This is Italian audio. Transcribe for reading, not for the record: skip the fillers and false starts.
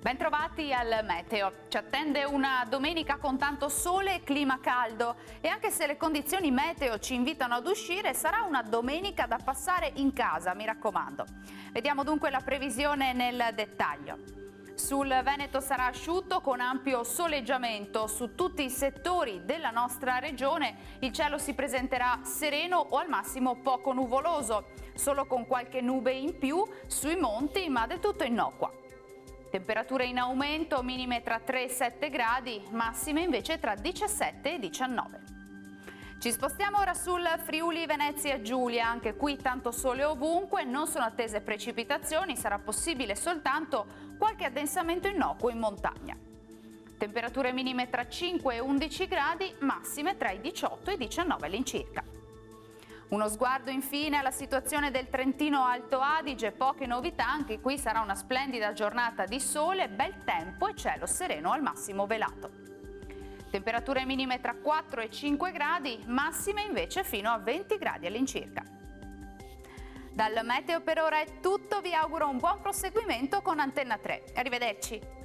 Bentrovati al meteo. Ci attende una domenica con tanto sole e clima caldo e anche se le condizioni meteo ci invitano ad uscire, sarà una domenica da passare in casa, mi raccomando. Vediamo dunque la previsione nel dettaglio. Sul Veneto sarà asciutto con ampio soleggiamento. Su tutti i settori della nostra regione il cielo si presenterà sereno o al massimo poco nuvoloso, solo con qualche nube in più sui monti, ma del tutto innocua. Temperature in aumento, minime tra 3 e 7 gradi, massime invece tra 17 e 19. Ci spostiamo ora sul Friuli Venezia Giulia, anche qui tanto sole ovunque, non sono attese precipitazioni, sarà possibile soltanto qualche addensamento innocuo in montagna. Temperature minime tra 5 e 11 gradi, massime tra i 18 e i 19 all'incirca. Uno sguardo infine alla situazione del Trentino Alto Adige, poche novità, anche qui sarà una splendida giornata di sole, bel tempo e cielo sereno al massimo velato. Temperature minime tra 4 e 5 gradi, massime invece fino a 20 gradi all'incirca. Dal meteo per ora è tutto, vi auguro un buon proseguimento con Antenna 3. Arrivederci!